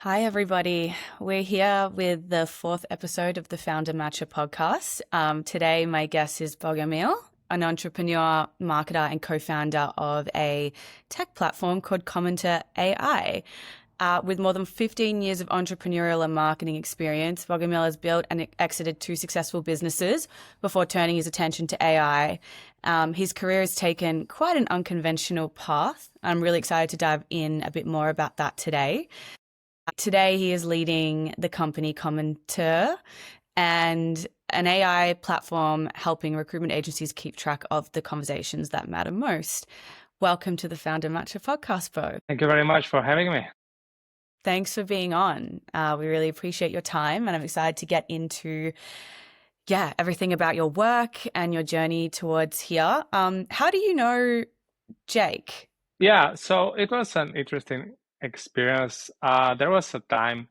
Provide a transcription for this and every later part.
Hi, everybody. We're here with the fourth episode of the foundermatcha podcast. Today, my guest is Bogomil, an entrepreneur, marketer, and co-founder of a tech platform called Commenter AI. With more than 15 years of entrepreneurial and marketing experience, Bogomil has built and exited two successful businesses before turning his attention to AI. His career has taken quite an unconventional path. I'm really excited to dive in a bit more about that today. Today, he is leading the company Commenter and an AI platform helping recruitment agencies keep track of the conversations that matter most. Welcome to the Founder Matcha podcast, Bo. Thank you very much for having me. Thanks for being on. We really appreciate your time, and I'm excited to get into everything about your work and your journey towards here. How do you know Jake? Yeah, so it was an interesting experience. There was a time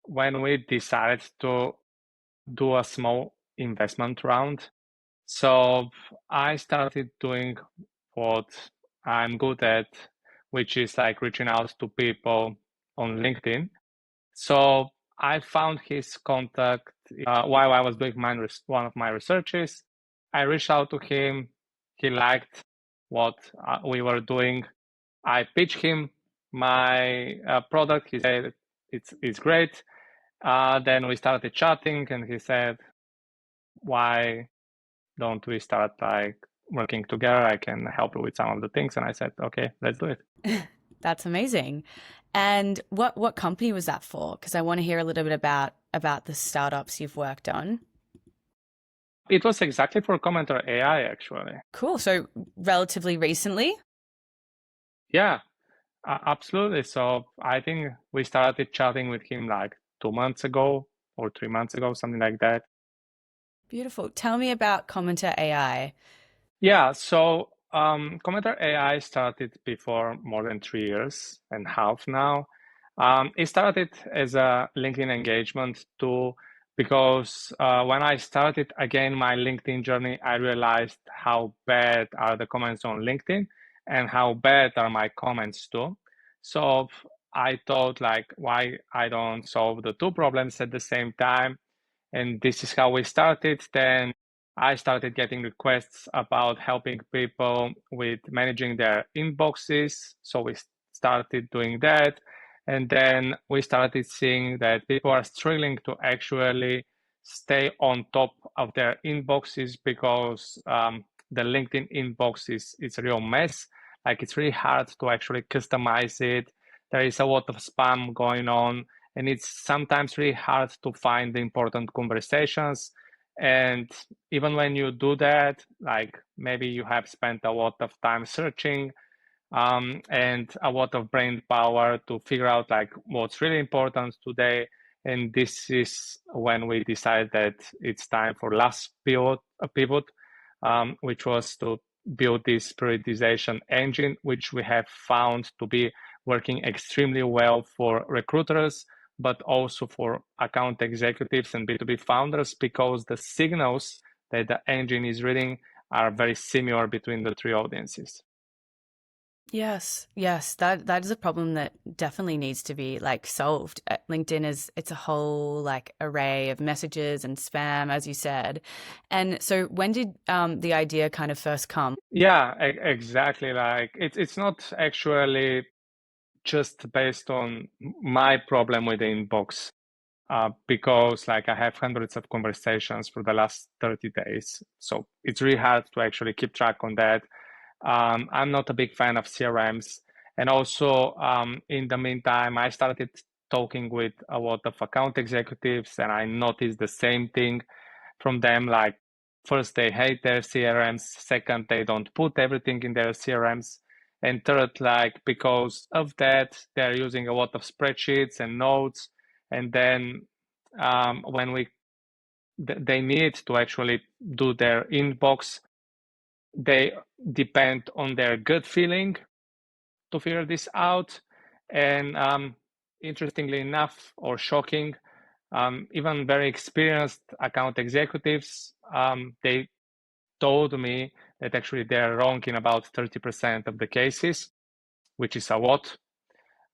when we decided to do a small investment round. So I started doing what I'm good at, which is like reaching out to people on LinkedIn. So I found his contact while I was doing one of my researches. I reached out to him. He liked what we were doing. I pitched him my product. He said it's great. Then we started chatting, and he said, "Why don't we start like working together? I can help you with some of the things." And I said, "Okay, let's do it." That's amazing. And what company was that for? Because I want to hear a little bit about the startups you've worked on. It was exactly for Commenter AI, actually. Cool. So relatively recently? Yeah, absolutely. So I think we started chatting with him like 2 months ago or 3 months ago, something like that. Beautiful. Tell me about Commenter AI. Yeah, so Commenter AI started before more than 3 years and a half now. It started as a LinkedIn engagement tool because when I started again my LinkedIn journey, I realized how bad are the comments on LinkedIn and how bad are my comments too. So I thought like, why I don't solve the two problems at the same time? And this is how we started. Then I started getting requests about helping people with managing their inboxes. So we started doing that. And then we started seeing that people are struggling to actually stay on top of their inboxes because the LinkedIn inbox is a real mess. Like it's really hard to actually customize it. There is a lot of spam going on, and it's sometimes really hard to find the important conversations. And even when you do that, like maybe you have spent a lot of time searching and a lot of brain power to figure out like what's really important today. And this is when we decided that it's time for last pivot, which was to build this prioritization engine, which we have found to be working extremely well for recruiters, but also for account executives and B2B founders, because the signals that the engine is reading are very similar between the three audiences. Yes, that is a problem that definitely needs to be like solved. LinkedIn it's a whole like array of messages and spam, as you said. And so when did the idea kind of first come? Yeah, exactly. Like it's not actually just based on my problem with the inbox, because like I have hundreds of conversations for the last 30 days. So it's really hard to actually keep track on that. I'm not a big fan of CRMs. And also, in the meantime, I started talking with a lot of account executives, and I noticed the same thing from them. Like, first, they hate their CRMs. Second, they don't put everything in their CRMs. And third, like, because of that, they're using a lot of spreadsheets and notes. And then when they need to actually do their inbox, they depend on their gut feeling to figure this out. And interestingly enough, or shocking, even very experienced account executives, they told me that actually they're wrong in about 30% of the cases, which is a lot.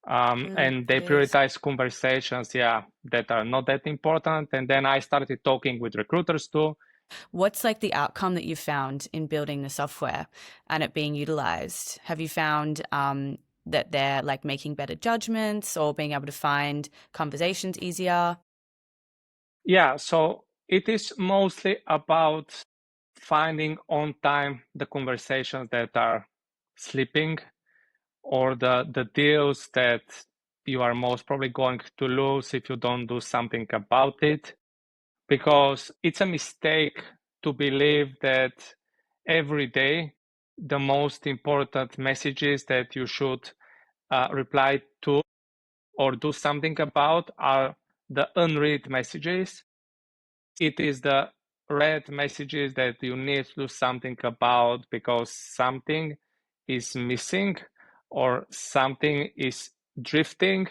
And they Yes. prioritize conversations, yeah, that are not that important. And then I started talking with recruiters too. What's like the outcome that you found in building the software and it being utilized? Have you found that they're like making better judgments or being able to find conversations easier? Yeah, so it is mostly about finding on time the conversations that are slipping, or the deals that you are most probably going to lose if you don't do something about it. Because it's a mistake to believe that every day the most important messages that you should reply to or do something about are the unread messages. It is the read messages that you need to do something about because something is missing or something is drifting,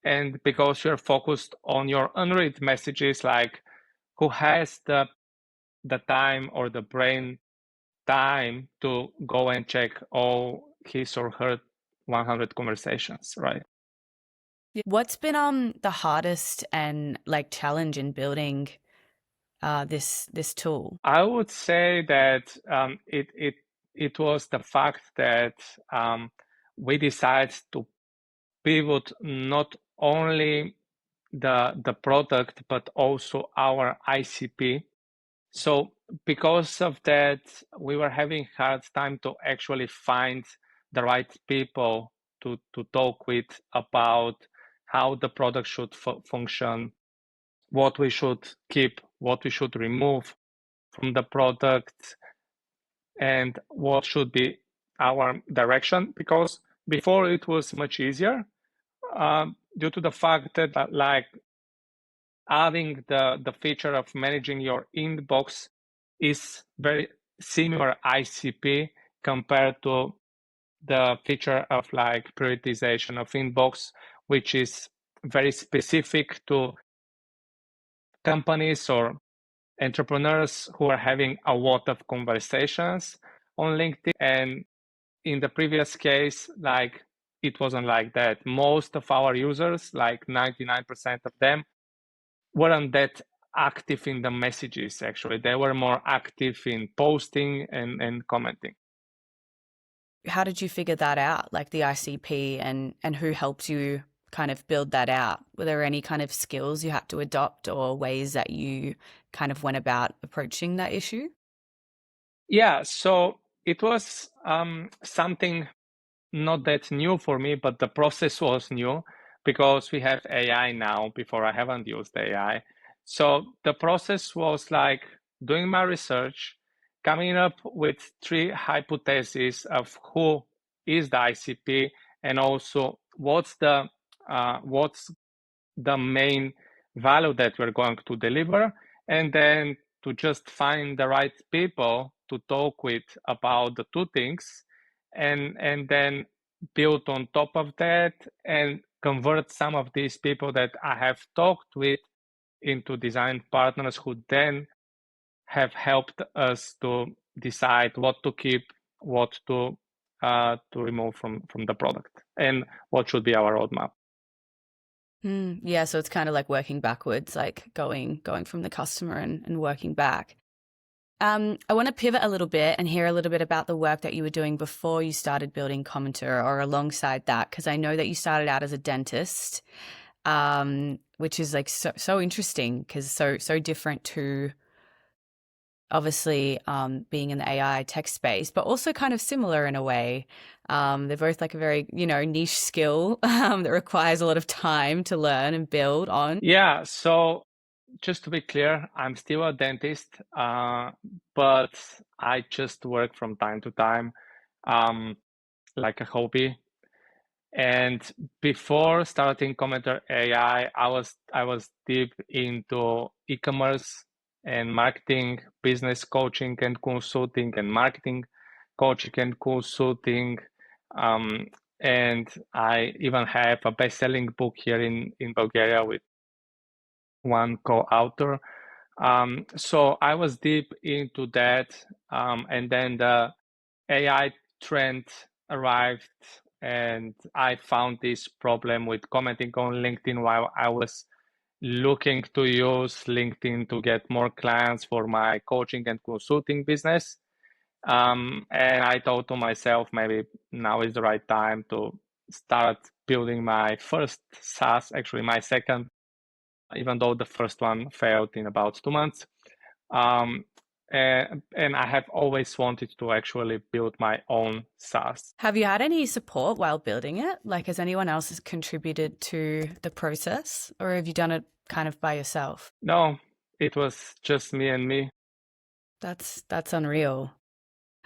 and because you're focused on your unread messages, like who has the time or the brain time to go and check all his or her 100 conversations, right? What's been the hardest and like challenge in building this tool? I would say that it was the fact that we decided to pivot not only the product but also our ICP. So because of that, we were having hard time to actually find the right people to talk with about how the product should function, what we should keep, what we should remove from the product, and what should be our direction. Because before it was much easier due to the fact that like adding the feature of managing your inbox is very similar ICP compared to the feature of like prioritization of inbox, which is very specific to companies or entrepreneurs who are having a lot of conversations on LinkedIn. And in the previous case, like it wasn't like that. Most of our users, like 99% of them, weren't that active in the messages. Actually, they were more active in posting and commenting. How did you figure that out, like the ICP, and who helped you kind of build that out? Were there any kind of skills you had to adopt or ways that you kind of went about approaching that issue? Yeah, so it was something not that new for me, but the process was new because we have AI now. Before, I haven't used AI. So the process was like doing my research, coming up with 3 hypotheses of who is the ICP, and also what's the main value that we're going to deliver, and then to just find the right people to talk with about the 2 things, and then build on top of that and convert some of these people that I have talked with into design partners who then have helped us to decide what to keep, what to remove from the product, and what should be our roadmap. Yeah, so it's kind of like working backwards, like going from the customer and working back. I want to pivot a little bit and hear a little bit about the work that you were doing before you started building Commenter or alongside that, because I know that you started out as a dentist, which is like so interesting because so different to obviously being in the AI tech space, but also kind of similar in a way. They're both like a very, niche skill that requires a lot of time to learn and build on. Yeah, so just to be clear, I'm still a dentist, but I just work from time to time, like a hobby. And before starting Commenter AI, I was deep into e-commerce and marketing, business coaching and consulting, and marketing coaching and consulting. Um, and I even have a best-selling book here in Bulgaria with one co-author. So I was deep into that, and then the AI trend arrived and I found this problem with commenting on LinkedIn while I was looking to use LinkedIn to get more clients for my coaching and consulting business. And I thought to myself, maybe now is the right time to start building my first SaaS, actually my second, even though the first one failed in about 2 months. And I have always wanted to actually build my own SaaS. Have you had any support while building it? Like, has anyone else contributed to the process, or have you done it kind of by yourself? No, it was just me and me. That's unreal.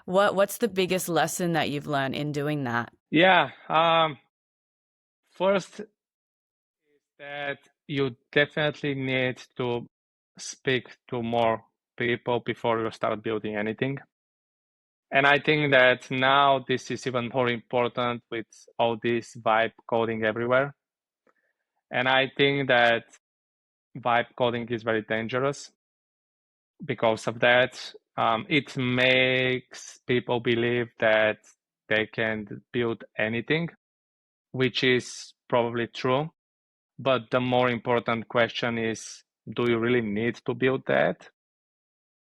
What's the biggest lesson that you've learned in doing that? Yeah. First is that you definitely need to speak to more people before you start building anything. And I think that now this is even more important with all this vibe coding everywhere. And I think that vibe coding is very dangerous because of that. It makes people believe that they can build anything, which is probably true. But the more important question is, do you really need to build that?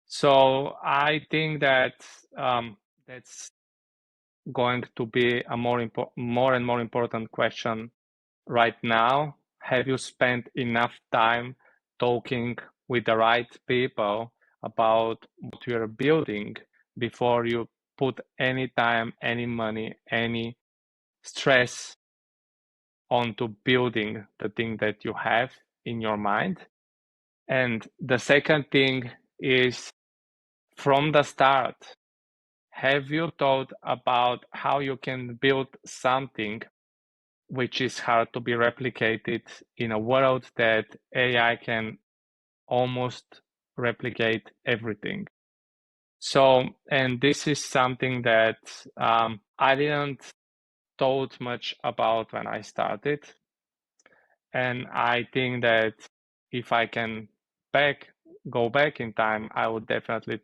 So I think that that's going to be a more and more important question right now. Have you spent enough time talking with the right people about what you're building before you put any time, any money, any stress onto building the thing that you have in your mind? And the second thing is, from the start, have you thought about how you can build something which is hard to be replicated in a world that AI can almost replicate everything? So, and this is something that I didn't thought much about when I started. And I think that if I can go back in time, I would definitely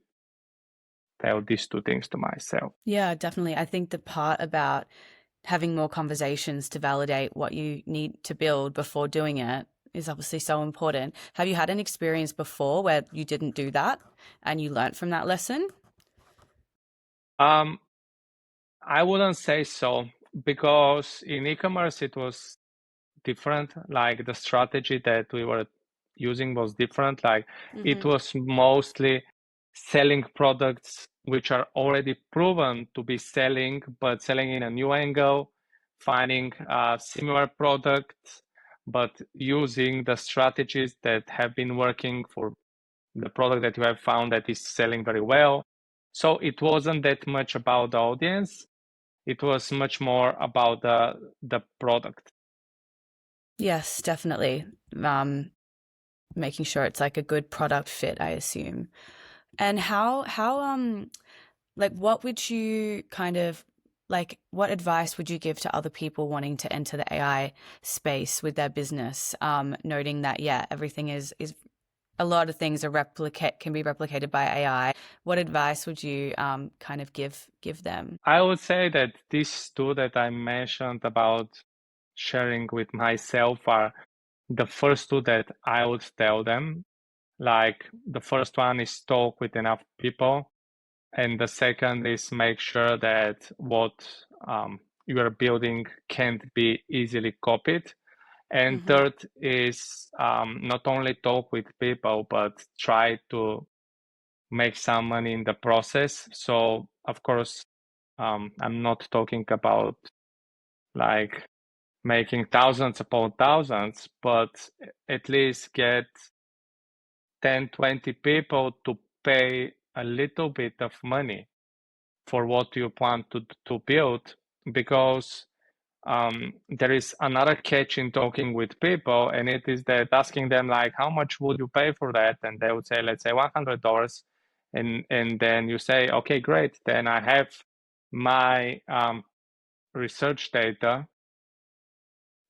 tell these two things to myself. Yeah, definitely. I think the part about having more conversations to validate what you need to build before doing it is obviously so important. Have you had an experience before where you didn't do that and you learnt from that lesson? Um, I wouldn't say so, because in e-commerce it was different. Like the strategy that we were using was different. Like it was mostly selling products which are already proven to be selling, but selling in a new angle, finding similar products, but using the strategies that have been working for the product that you have found that is selling very well. So it wasn't that much about the audience. It was much more about the product. Yes, definitely. Making sure it's like a good product fit, I assume. And like what would you kind of like what advice would you give to other people wanting to enter the AI space with their business, noting that yeah, everything is a lot of things can be replicated by AI. What advice would you kind of give them? I would say that these two that I mentioned about sharing with myself are the first two that I would tell them. Like the first one is talk with enough people, and the second is make sure that what you are building can't be easily copied. And third is not only talk with people, but try to make some money in the process. So, of course, I'm not talking about like making thousands upon thousands, but at least get 10, 20 people to pay a little bit of money for what you plan to build, because there is another catch in talking with people, and it is that asking them like, how much would you pay for that? And they would say, let's say $100. And then you say, okay, great. Then I have my research data.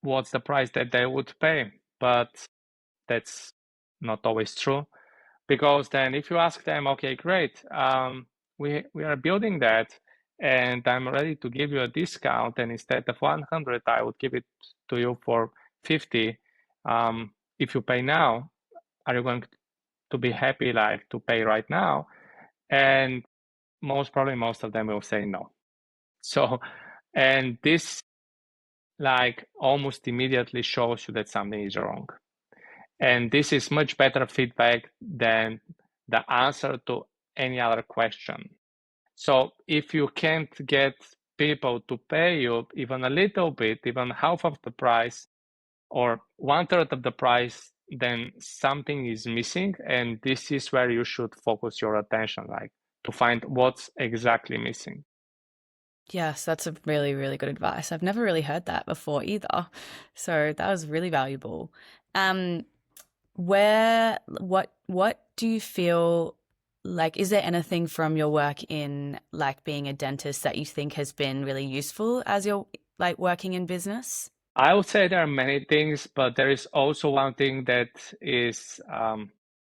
What's the price that they would pay? But that's not always true, because then if you ask them, okay, great, we are building that, and I'm ready to give you a discount, and instead of 100, I would give it to you for 50. If you pay now, are you going to be happy like to pay right now? And most of them will say no. So, and this like almost immediately shows you that something is wrong. And this is much better feedback than the answer to any other question. So if you can't get people to pay you even a little bit, even half of the price or 1/3 of the price, then something is missing. And this is where you should focus your attention, like to find what's exactly missing. Yes, that's a really, really good advice. I've never really heard that before either. So that was really valuable. Um, what do you feel like, is there anything from your work in like being a dentist that you think has been really useful as you're like working in business? I would say there are many things, but there is also one thing that is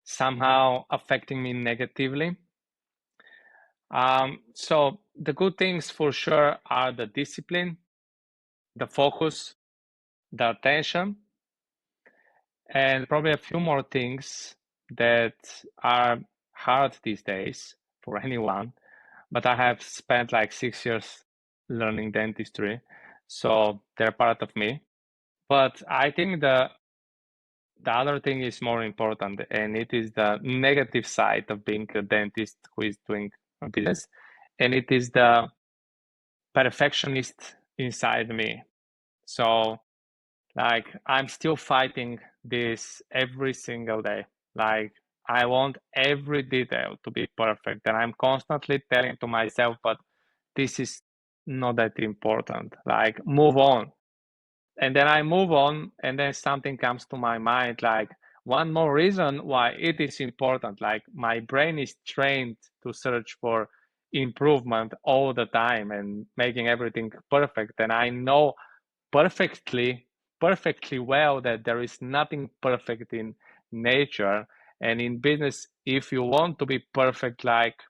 somehow affecting me negatively. So the good things for sure are the discipline, the focus, the attention, and probably a few more things that are hard these days for anyone. But I have spent like 6 years learning dentistry, so they're part of me. But I think the other thing is more important, and it is the negative side of being a dentist who is doing a business, and it is the perfectionist inside me. So, like, I'm still fighting this every single day. Like, I want every detail to be perfect, and I'm constantly telling to myself, but this is not that important. Like, move on. And then I move on, and then something comes to my mind, like one more reason why it is important. Like my brain is trained to search for improvement all the time and making everything perfect. And I know perfectly, perfectly well that there is nothing perfect in nature. And in business, if you want to be perfect, like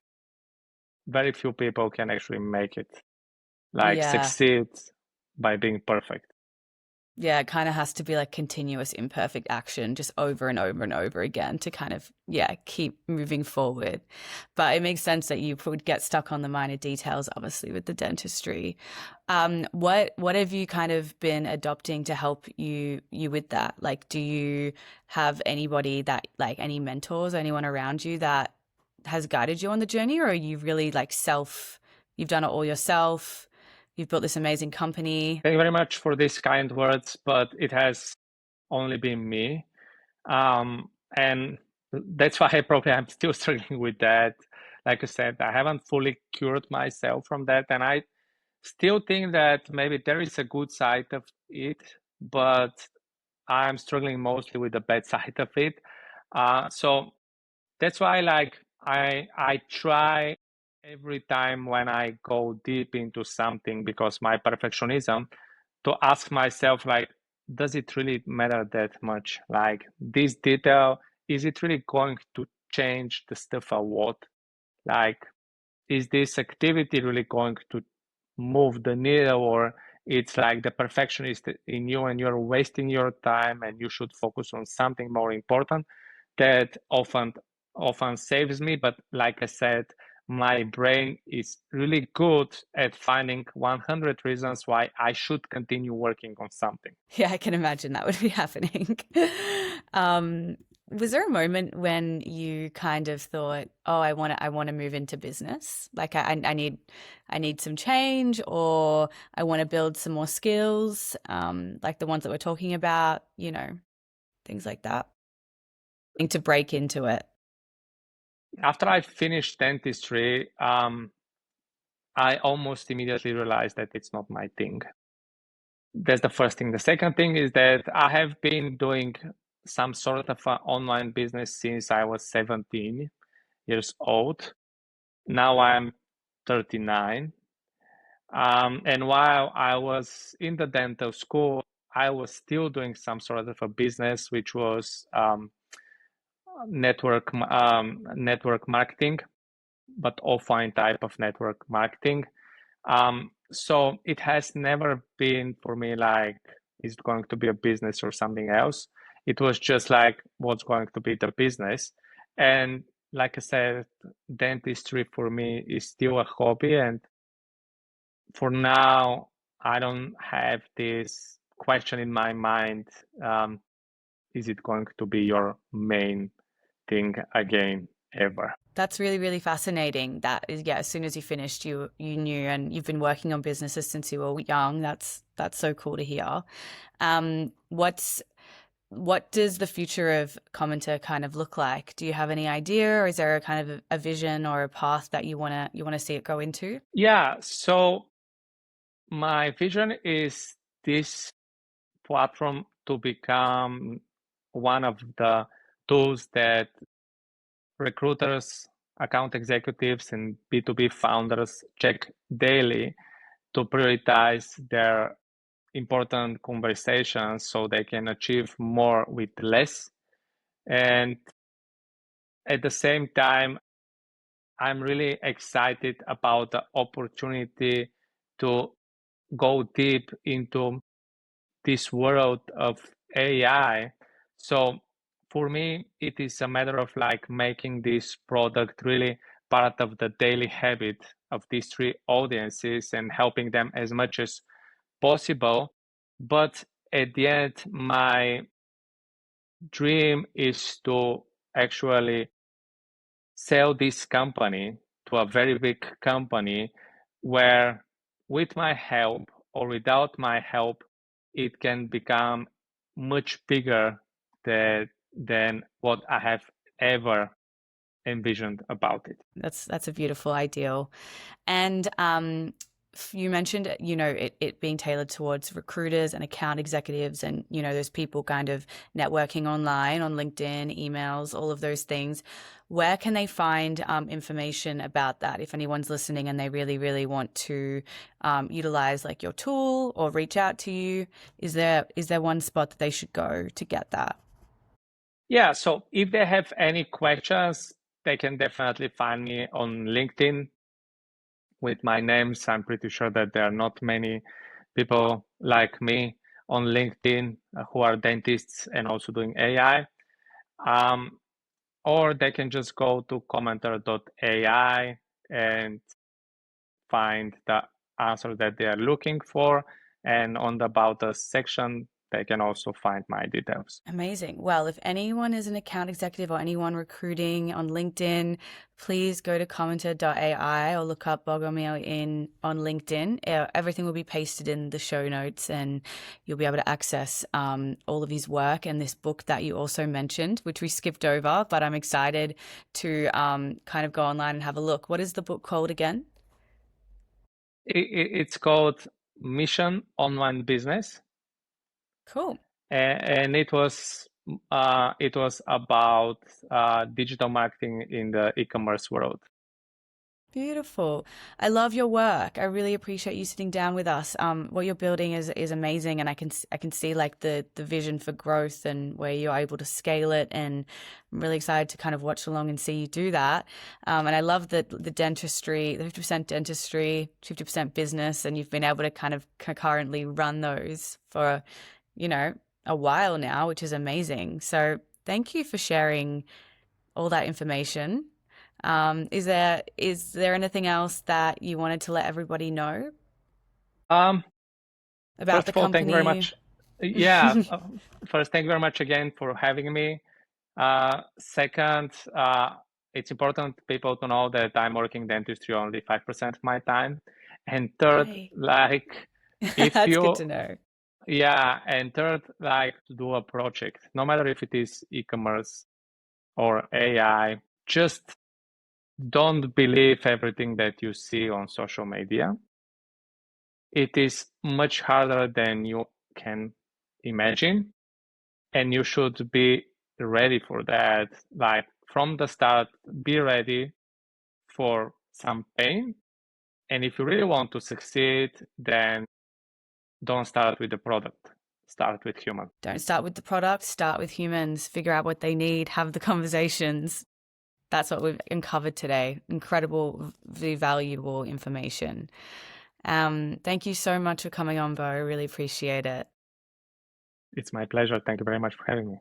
very few people can actually make it, like Yeah. succeed by being perfect. Yeah, it kind of has to be like continuous imperfect action just over and over and over again to kind of, yeah, keep moving forward. But it makes sense that you would get stuck on the minor details, obviously, with the dentistry. What have you kind of been adopting to help you with that? Like, do you have anybody that like any mentors, anyone around you that has guided you on the journey, or are you really like you've done it all yourself? You've built this amazing company. Thank you very much for these kind words, but it has only been me. And that's why I'm still struggling with that. Like I said, I haven't fully cured myself from that. And I still think that maybe there is a good side of it, but I'm struggling mostly with the bad side of it. So that's why like I try every time when I go deep into something, because my perfectionism, to ask myself like, does it really matter that much? Like this detail, is it really going to change the stuff I want? Like, is this activity really going to move the needle, or it's like the perfectionist in you and you're wasting your time and you should focus on something more important? That often saves me. But like I said, my brain is really good at finding 100 reasons why I should continue working on something. Yeah, I can imagine that would be happening. Um, was there a moment when you kind of thought, "Oh, I want to move into business. Like I need some change, or I want to build some more skills, like the ones that we're talking about, things like that." Need to break into it. After I finished dentistry, I almost immediately realized that it's not my thing. That's the first thing. The second thing is that I have been doing some sort of online business since I was 17 years old. Now I'm 39. And while I was in the dental school, I was still doing some sort of a business, which was network marketing, but offline type of network marketing. So it has never been for me like, is it going to be a business or something else? It was just like, what's going to be the business? And like I said, dentistry for me is still a hobby. And for now, I don't have this question in my mind. Is it going to be your main thing again ever? That's really, really fascinating. That is, yeah, as soon as you finished, you knew, and you've been working on businesses since you were young. That's so cool to hear. What does the future of Commenter kind of look like? Do you have any idea, or is there a kind of a vision or a path that you wanna see it go into? Yeah, so my vision is this platform to become one of the tools that recruiters, account executives, and B2B founders check daily to prioritize their important conversations so they can achieve more with less. And at the same time, I'm really excited about the opportunity to go deep into this world of AI. So for me, it is a matter of like making this product really part of the daily habit of these three audiences and helping them as much as possible. But at the end, my dream is to actually sell this company to a very big company where, with my help or without my help, it can become much bigger than what I have ever envisioned about it. That's a beautiful ideal. And you mentioned, it being tailored towards recruiters and account executives and, those people kind of networking online on LinkedIn, emails, all of those things. Where can they find information about that if anyone's listening and they really, really want to utilize like your tool or reach out to you? Is there one spot that they should go to get that? Yeah, so if they have any questions, they can definitely find me on LinkedIn with my names. I'm pretty sure that there are not many people like me on LinkedIn who are dentists and also doing AI. Um, or they can just go to commenter.ai and find the answer that they are looking for. And on the About Us section, they can also find my details. Amazing. Well, if anyone is an account executive or anyone recruiting on LinkedIn, please go to commenter.ai or look up Bogomil on LinkedIn. Everything will be pasted in the show notes, and you'll be able to access all of his work and this book that you also mentioned, which we skipped over, but I'm excited to kind of go online and have a look. What is the book called again? It's called Mission Online Business, Cool. and it was about digital marketing in the e-commerce world. Beautiful. I love your work. I really appreciate you sitting down with us. What you're building is amazing, and I can see like the vision for growth and where you're able to scale it. And I'm really excited to kind of watch along and see you do that. And I love that the dentistry, the 50% dentistry, 50% business, and you've been able to kind of concurrently run those for, you know, a while now, which is amazing. So thank you for sharing all that information. Is there anything else that you wanted to let everybody know Um, about First the of all, thank you very company? much. Yeah, first, thank you very much again for having me. Second, it's important people to know that I'm working dentistry only 5% of my time. And third, Hey, like if that's good to you, know. yeah, and third, like to do a project, no matter if it is e-commerce or AI, just don't believe everything that you see on social media. It is much harder than you can imagine, and you should be ready for that. Like from the start, be ready for some pain. And if you really want to succeed, then don't start with the product, start with human. Don't start with the product, start with humans, figure out what they need, have the conversations. That's what we've uncovered today. Incredible, valuable information. Thank you so much for coming on, Bo. I really appreciate it. It's my pleasure. Thank you very much for having me.